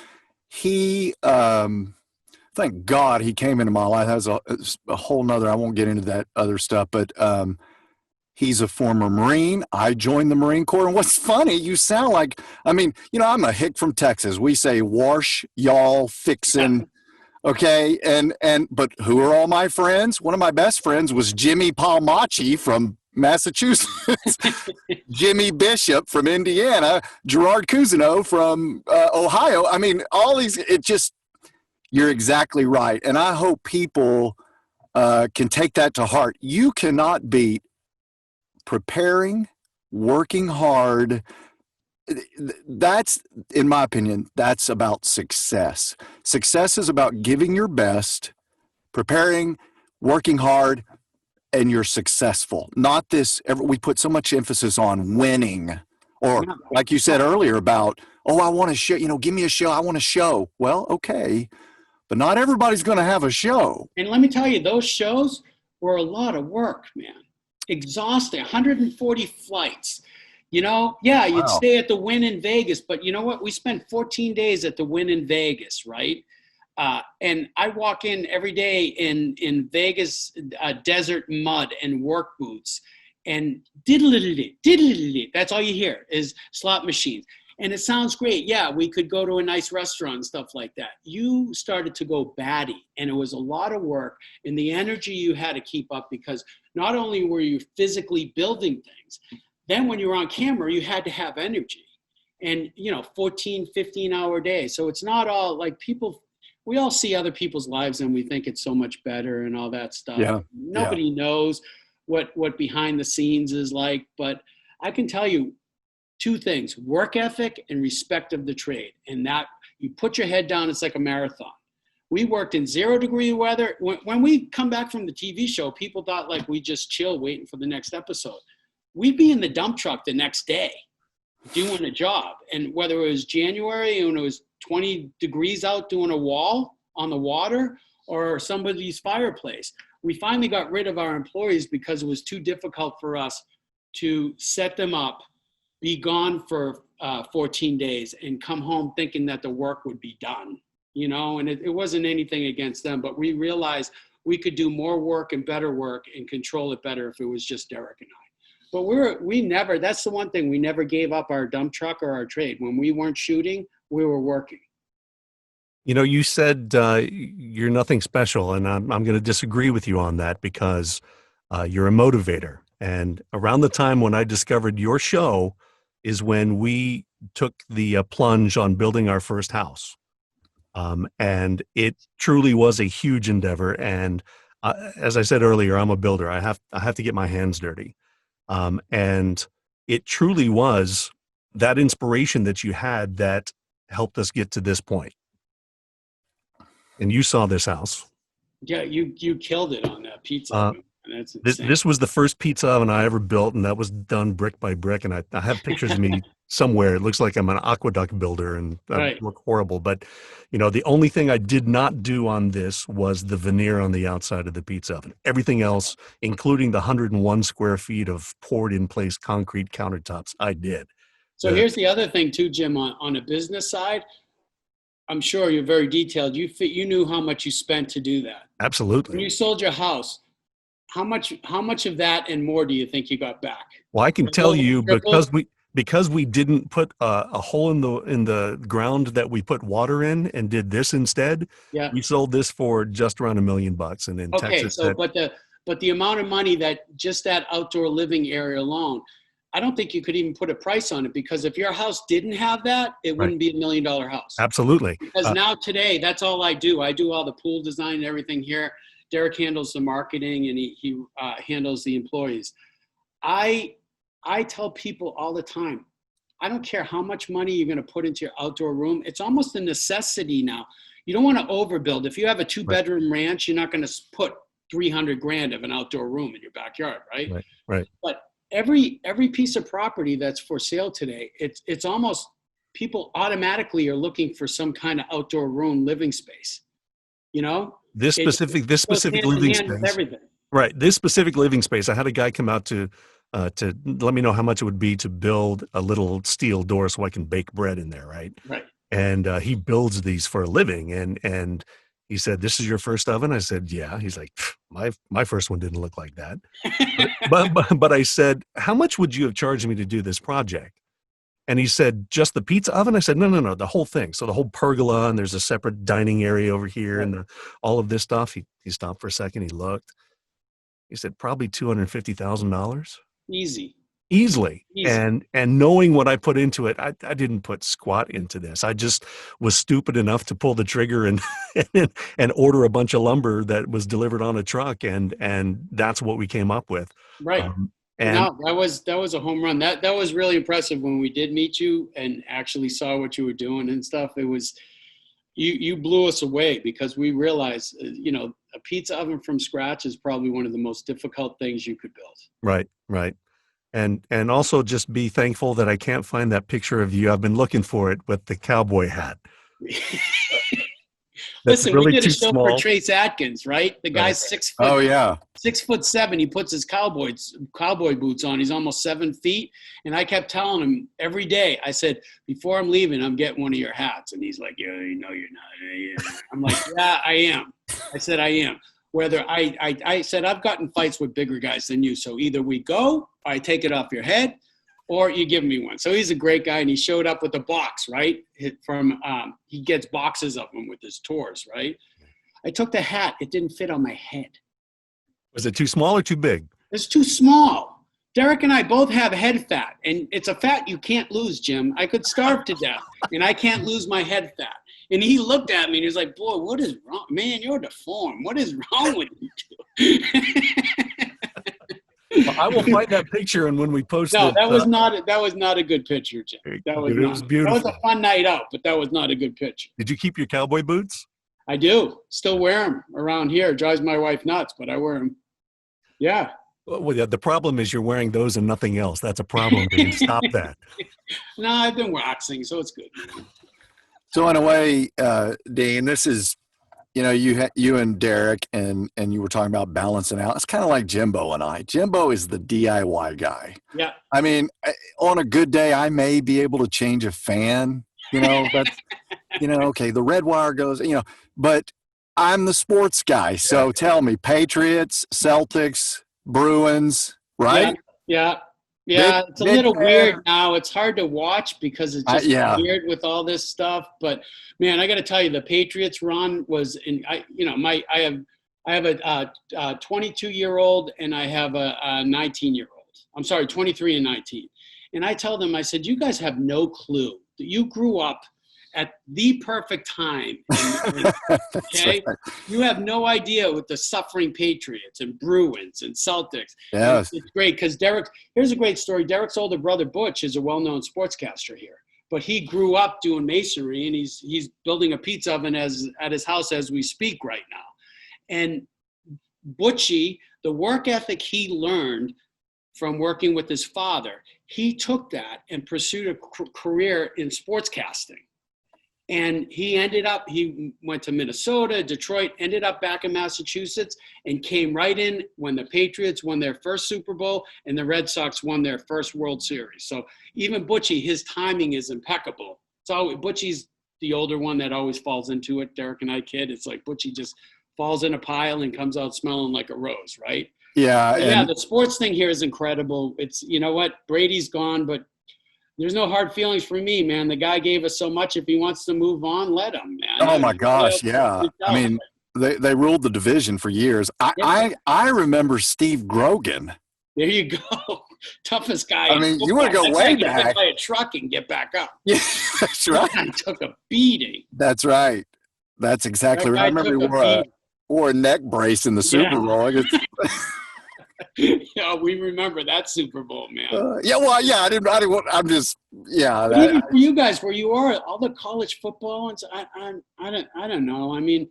He, thank God he came into my life. That's a whole nother, I won't get into that other stuff, but he's a former Marine. I joined the Marine Corps. And what's funny, you sound like, I'm a hick from Texas. We say wash, y'all, fixin'. Okay. But who are all my friends? One of my best friends was Jimmy Palmacci from Massachusetts, Jimmy Bishop from Indiana, Gerard Cousineau from Ohio. All these, you're exactly right. And I hope people can take that to heart. You cannot beat preparing, working hard. That's, in my opinion, that's about success. Success is about giving your best, preparing, working hard, and you're successful. Not this, we put so much emphasis on winning, or like you said earlier about, I want to show, give me a show. I want to show. Well, okay, but not everybody's going to have a show. And let me tell you, those shows were a lot of work, man. Exhausting, 140 flights. You'd stay at the Wynn in Vegas, but you know what? We spent 14 days at the Wynn in Vegas, right? And I walk in every day in Vegas desert mud and work boots, and diddle-diddle-diddle-diddle. That's all you hear is slot machines. And it sounds great. Yeah, we could go to a nice restaurant and stuff like that. You started to go batty, and it was a lot of work, and the energy you had to keep up, because not only were you physically building things, then when you were on camera, you had to have energy. And, 14, 15-hour days. So it's not all like people, we all see other people's lives and we think it's so much better and all that stuff. Yeah. Nobody knows what behind the scenes is like. But I can tell you 2 things: work ethic and respect of the trade. And that you put your head down, it's like a marathon. We worked in 0-degree weather. When we come back from the TV show, people thought like we just chill waiting for the next episode. We'd be in the dump truck the next day doing a job. And whether it was January and it was 20 degrees out doing a wall on the water or somebody's fireplace, we finally got rid of our employees because it was too difficult for us to set them up, be gone for 14 days and come home thinking that the work would be done, and it wasn't anything against them, but we realized we could do more work and better work and control it better if it was just Derek and I. But we never, that's the one thing, we never gave up our dump truck or our trade. When we weren't shooting, we were working. You said you're nothing special, and I'm going to disagree with you on that because you're a motivator. And around the time when I discovered your show is when we took the plunge on building our first house. And it truly was a huge endeavor. And as I said earlier, I'm a builder. I have to get my hands dirty. And it truly was that inspiration that you had that helped us get to this point. And you saw this house. Yeah, you killed it on that pizza oven. And that's insane. This was the first pizza oven I ever built, and that was done brick by brick. And I have pictures of me somewhere. It looks like I'm an aqueduct builder, and I look horrible. But, the only thing I did not do on this was the veneer on the outside of the pizza oven. Everything else, including the 101 square feet of poured-in-place concrete countertops, I did. So here's the other thing, too, Jim, on a business side. I'm sure you're very detailed. You knew how much you spent to do that. Absolutely. When you sold your house, how much of that and more do you think you got back? Well, I can tell you because we didn't put a hole in the ground that we put water in and did this instead. Yeah. We sold this for just around $1 million, and in Texas. So but the amount of money that just that outdoor living area alone, I don't think you could even put a price on it, because if your house didn't have that, it wouldn't be $1 million house. Absolutely. Because now today, that's all I do. I do all the pool design and everything here. Derek handles the marketing, and he handles the employees. I tell people all the time, I don't care how much money you're going to put into your outdoor room. It's almost a necessity now. You don't want to overbuild. If you have a 2-bedroom ranch, you're not going to put $300,000 of an outdoor room in your backyard, right? Right. But every piece of property that's for sale today, it's almost people automatically are looking for some kind of outdoor room living space. This specific living space. Right. This specific living space. I had a guy come out to let me know how much it would be to build a little steel door so I can bake bread in there. Right. And he builds these for a living. And he said, "This is your first oven?" I said, "Yeah." He's like, my first one didn't look like that. but I said, "How much would you have charged me to do this project?" And he said, "Just the pizza oven?" I said, no, the whole thing. So the whole pergola, and there's a separate dining area over here, and all of this stuff. He stopped for a second. He looked. He said, "Probably $250,000. Easily. And knowing what I put into it, I didn't put squat into this. I just was stupid enough to pull the trigger and and order a bunch of lumber that was delivered on a truck, and that's what we came up with. Right. And that was a home run. That was really impressive when we did meet you and actually saw what you were doing and stuff. It was you blew us away, because we realized a pizza oven from scratch is probably one of the most difficult things you could build. Right. And also just be thankful that I can't find that picture of you. I've been looking for it with the cowboy hat. Listen, really we did a too show small. for Trace Atkins, right? The guy's 6 foot. Oh yeah. 6'7". He puts his cowboy boots on. He's almost 7 feet. And I kept telling him every day, I said, "Before I'm leaving, I'm getting one of your hats." And he's like, "Yeah, you're not. I'm like, "Yeah, I am." I said, "I am." Whether I said, "I've gotten fights with bigger guys than you. So either we go, or I take it off your head, or you give me one." So he's a great guy, and he showed up with a box, right? He gets boxes of them with his tours, right? I took the hat. It didn't fit on my head. Was it too small or too big? It's too small. Derek and I both have head fat, and it's a fat you can't lose, Jim. I could starve to death, and I can't lose my head fat. And he looked at me, and he was like, "Boy, what is wrong? Man, you're deformed. What is wrong with you?" Well, I will find that picture, and when we post it. No, that was not a good picture, Jim. It was beautiful. That was a fun night out, but that was not a good picture. Did you keep your cowboy boots? I do. Still wear them around here. It drives my wife nuts, but I wear them. Yeah. Well, yeah, the problem is you're wearing those and nothing else. That's a problem. You can stop that. No, I've been waxing, so it's good. So in a way, Dean, this is, you and Derek and you were talking about balancing out. It's kind of like Jimbo and I. Jimbo is the DIY guy. Yeah. I mean, on a good day, I may be able to change a fan. That's, okay, the red wire goes, but I'm the sports guy. So tell me, Patriots, Celtics, Bruins, right? Yeah. It's a little weird now. It's hard to watch because it's just weird with all this stuff. But man, I got to tell you, the Patriots run was I have a 22-year-old and I have a 19-year-old. I'm sorry, 23 and 19. And I tell them, I said, "You guys have no clue that you grew up at the perfect time. Okay, right. you have no idea with the suffering Patriots and Bruins and Celtics. Yes. It's great because here's a great story. Derek's older brother Butch is a well-known sportscaster here, but he grew up doing masonry, and he's building a pizza oven at his house as we speak right now. And Butchie, the work ethic he learned from working with his father, he took that and pursued a career in sportscasting. And he went to Minnesota, Detroit, ended up back in Massachusetts, and came right in when the Patriots won their first Super Bowl and the Red Sox won their first World Series. So even Butchie, his timing is impeccable. So Butchie's the older one that always falls into it. Derek and I kid. It's like Butchie just falls in a pile and comes out smelling like a rose, right? Yeah. Yeah, the sports thing here is incredible. It's, you know what, Brady's gone, but there's no hard feelings for me, man. The guy gave us so much. If he wants to move on, let him, man. Oh my gosh, yeah. I mean, they ruled the division for years. I remember Steve Grogan. There you go. Toughest guy. I mean, you want to go way back. Get by a truck and get back up. Yeah, that's right. I took a beating. That's right. That's exactly right. I remember he wore a neck brace in the Super Bowl. Yeah, we remember that Super Bowl, man. I'm just, yeah. Even for you guys, where you are, all the college football, and I don't know. I mean,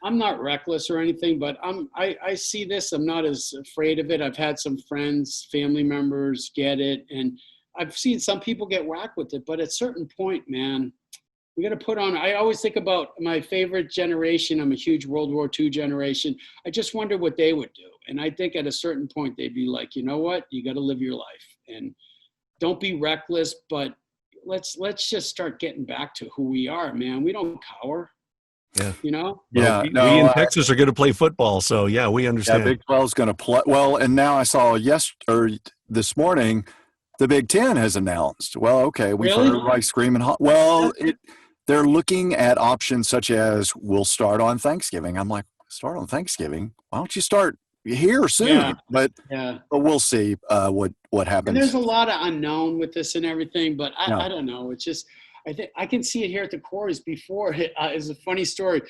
I'm not reckless or anything, but I see this. I'm not as afraid of it. I've had some friends, family members get it, and I've seen some people get whacked with it. But at a certain point, man, we got to put on. I always think about my favorite generation. I'm a huge World War II generation. I just wonder what they would do. And I think at a certain point, they'd be like, you know what? You got to live your life and don't be reckless, but let's just start getting back to who we are, man. We don't cower. Yeah. You know? Yeah. We in Texas are going to play football. So, yeah, we understand. Yeah, Big 12 is going to play. Well, and now I saw this morning, the Big 10 has announced. Well, okay, we've heard everybody screaming. Well, they're looking at options such as we'll start on Thanksgiving. I'm like, start on Thanksgiving? Why don't you start here soon? Yeah. But we'll see what happens. And there's a lot of unknown with this and everything, but I don't know. It's just I think I can see it here at the quarries before. It's a funny story.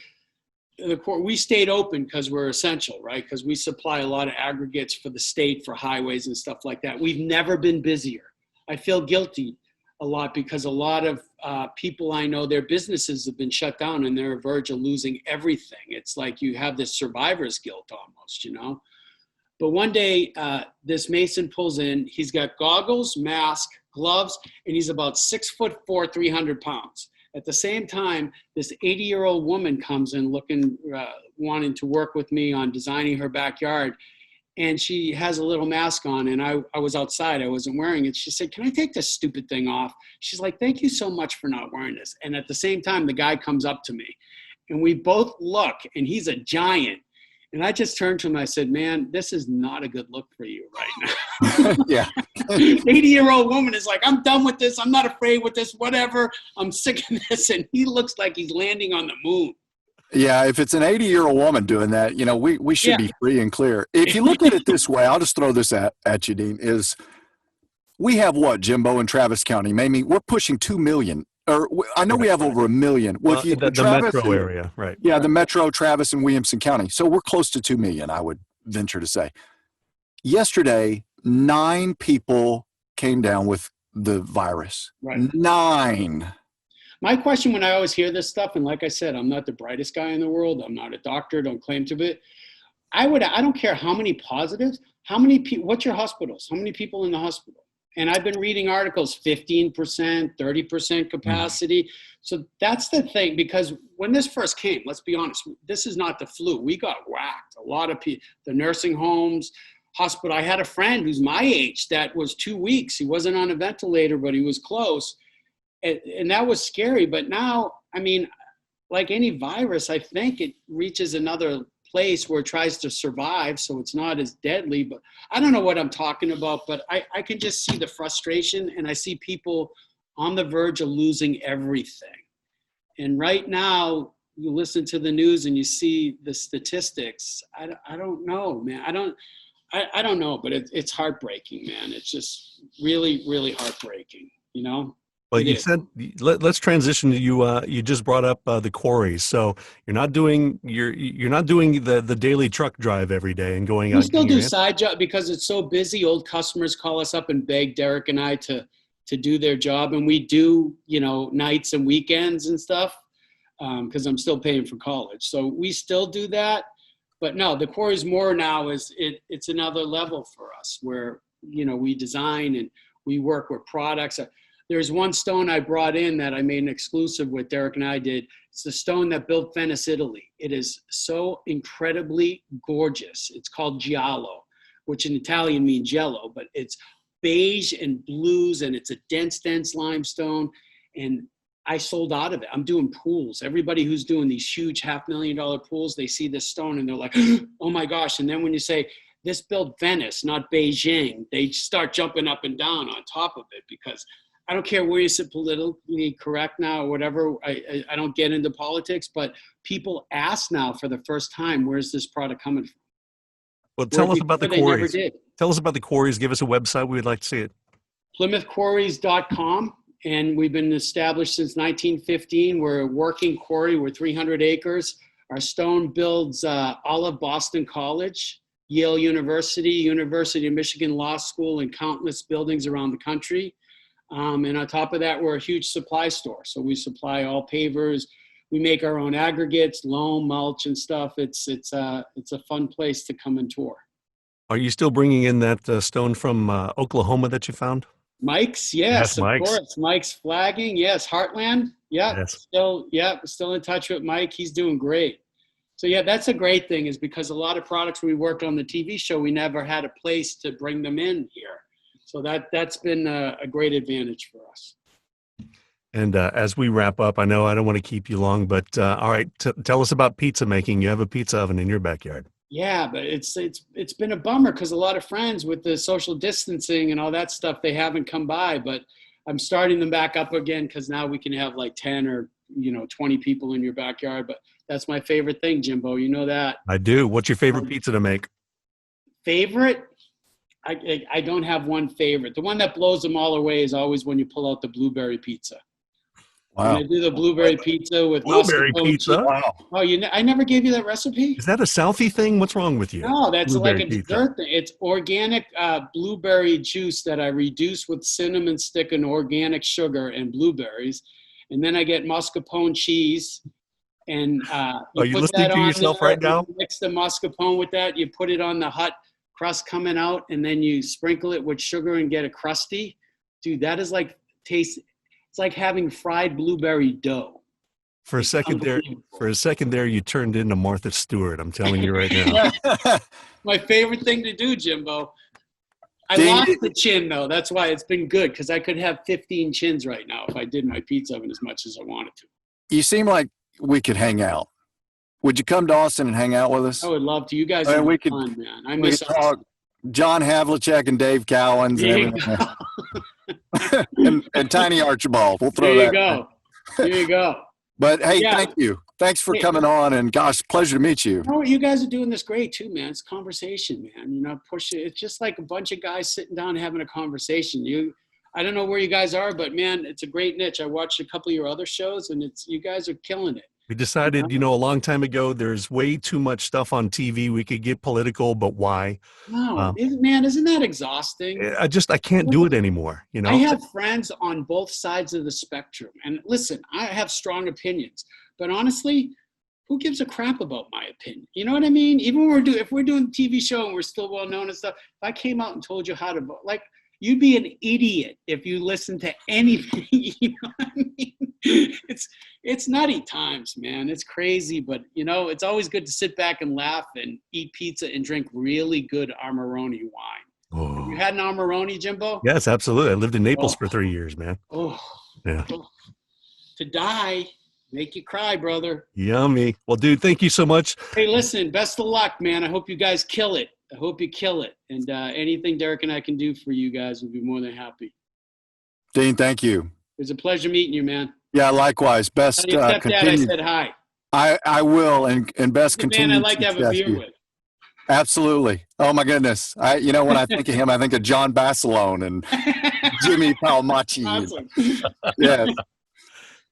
We stayed open because we're essential, right? Because we supply a lot of aggregates for the state, for highways and stuff like that. We've never been busier. I feel guilty a lot because a lot of people I know, their businesses have been shut down and they're on the verge of losing everything. It's like you have this survivor's guilt almost, you know? But one day, this Mason pulls in. He's got goggles, mask, gloves, and he's about 6'4", 300 pounds. At the same time, this 80-year-old woman comes in looking, wanting to work with me on designing her backyard. And she has a little mask on, and I was outside. I wasn't wearing it. She said, "Can I take this stupid thing off?" She's like, "Thank you so much for not wearing this." And at the same time, the guy comes up to me, and we both look, and he's a giant. And I just turned to him. I said, "Man, this is not a good look for you right now." Yeah. 80-year-old woman is like, "I'm done with this. I'm not afraid with this, whatever. I'm sick of this." And he looks like he's landing on the moon. Yeah, if it's an 80-year-old woman doing that, you know, we should be free and clear. If you look at it this way, I'll just throw this at you, Dean, is we have what, Jimbo and Travis County? Maybe we're pushing 2 million. Or I know we have over 1 million. Well, the metro area, right? Yeah, the metro, Travis, and Williamson County. So we're close to 2 million, I would venture to say. Yesterday, 9 people came down with the virus. Right. 9. My question when I always hear this stuff, and like I said, I'm not the brightest guy in the world. I'm not a doctor. Don't claim to be. I don't care how many positives, how many people, what's your hospitals? How many people in the hospital? And I've been reading articles, 15%, 30% capacity. Mm-hmm. So that's the thing, because when this first came, let's be honest, this is not the flu. We got whacked. A lot of people, the nursing homes, hospital. I had a friend who's my age that was 2 weeks. He wasn't on a ventilator, but he was close. And that was scary. But now, I mean, like any virus, I think it reaches another place where it tries to survive, so it's not as deadly. But I don't know what I'm talking about, but I can just see the frustration, and I see people on the verge of losing everything. And right now, you listen to the news and you see the statistics. I don't know, man. I don't know, but it's heartbreaking, man. It's just really, really heartbreaking, you know? Well, We you did. said let's transition to you. You just brought up the quarries, so you're not doing the daily truck drive every day and going We out. still do side job because it's so busy. Old customers call us up and beg Derek and I to do their job, and we do, nights and weekends and stuff because I'm still paying for college. So we still do that, but no, the quarries more now it's another level for us where we design and we work with products. There's one stone I brought in that I made an exclusive with Derek and I did. It's the stone that built Venice, Italy. It is so incredibly gorgeous. It's called giallo, which in Italian means yellow, but it's beige and blues, and it's a dense limestone. And I sold out of it. I'm doing pools. Everybody who's doing these huge $500,000 pools, they see this stone and they're like, oh my gosh. And then when you say, this built Venice, not Beijing, they start jumping up and down on top of it because I don't care where you sit politically correct now or whatever. I don't get into politics, but people ask now for the first time, where's this product coming from? Well, tell us about the quarries. They never did. Tell us about the quarries. Give us a website. We would like to see it. PlymouthQuarries.com. And we've been established since 1915. We're a working quarry. We're 300 acres. Our stone builds Olive Boston College, Yale University, University of Michigan Law School, and countless buildings around the country. And on top of that, we're a huge supply store. So we supply all pavers. We make our own aggregates, loam, mulch, and stuff. It's a fun place to come and tour. Are you still bringing in that stone from Oklahoma that you found? Mike's, yes, of Mike's. course. Mike's flagging, yes. Heartland, yeah. Yes. Still in touch with Mike. He's doing great. So yeah, that's a great thing is because a lot of products we worked on the TV show, we never had a place to bring them in here. So that's been a great advantage for us. And as we wrap up, I know I don't want to keep you long, but all right, tell us about pizza making. You have a pizza oven in your backyard. Yeah, but it's been a bummer because a lot of friends with the social distancing and all that stuff, they haven't come by. But I'm starting them back up again because now we can have like 10 or 20 people in your backyard. But that's my favorite thing, Jimbo. You know that. I do. What's your favorite pizza to make? Favorite? I don't have one favorite. The one that blows them all away is always when you pull out the blueberry pizza. Wow. When I do the blueberry pizza with Blueberry mascarpone pizza? cheese. Wow. Oh, I never gave you that recipe? Is that a Southie thing? What's wrong with you? No, that's Blueberry like a pizza. dessert thing. It's organic blueberry juice that I reduce with cinnamon stick and organic sugar and blueberries. And then I get mascarpone cheese. And Are you listening to yourself right now? You mix the mascarpone with that. You put it on the hot crust coming out, and then you sprinkle it with sugar and get a crusty. Dude, that is like taste. It's like having fried blueberry dough. For a second there, you turned into Martha Stewart. I'm telling you right now. My favorite thing to do, Jimbo. I Dang lost it. the chin, though. That's why it's been good, because I could have 15 chins right now if I did my pizza oven as much as I wanted to. You seem like we could hang out. Would you come to Austin and hang out with us? I would love to. You guys I mean, are we could- fun, man. I We miss could talk John Havlicek and Dave Cowens There and you everything. and Tiny Archibald. We'll throw There you that. go. There you go. But hey, Yeah. thank you. Thanks for Hey. coming on, and gosh, pleasure to meet you. You know what? You guys are doing this great too, man. It's conversation, man. You're not pushing. It's just like a bunch of guys sitting down having a conversation. I don't know where you guys are, but man, it's a great niche. I watched a couple of your other shows, and you guys are killing it. We decided, a long time ago, there's way too much stuff on TV. We could get political, but why? No, isn't that exhausting? I can't do it anymore. I have friends on both sides of the spectrum. And listen, I have strong opinions. But honestly, who gives a crap about my opinion? You know what I mean? Even when if we're doing a TV show and we're still well known and stuff, if I came out and told you how to vote, like, you'd be an idiot if you listen to anything. You know what I mean? It's nutty times, man. It's crazy. But, it's always good to sit back and laugh and eat pizza and drink really good Amarone wine. Oh. You had an Amarone, Jimbo? Yes, absolutely. I lived in Naples for 3 years, man. Oh, Yeah. To die, make you cry, brother. Yummy. Well, dude, thank you so much. Hey, listen, best of luck, man. I hope you guys kill it. I hope you kill it. And anything Derek and I can do for you guys would be more than happy. Dean, thank you. It was a pleasure meeting you, man. Yeah, likewise. Best Tell your stepdad I continued. said hi. I will, and best He's the man I continued like to have a success beer to you. with. Absolutely. Oh my goodness. When I think of him, I think of John Basilone and Jimmy Palmacci. Awesome. Yeah.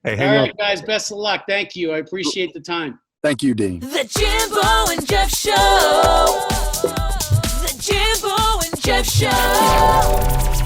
Hey, All hang on. right, guys. Best of luck. Thank you. I appreciate the time. Thank you, Dean. The Jimbo and Jeff Show. The Jimbo and Jeff Show.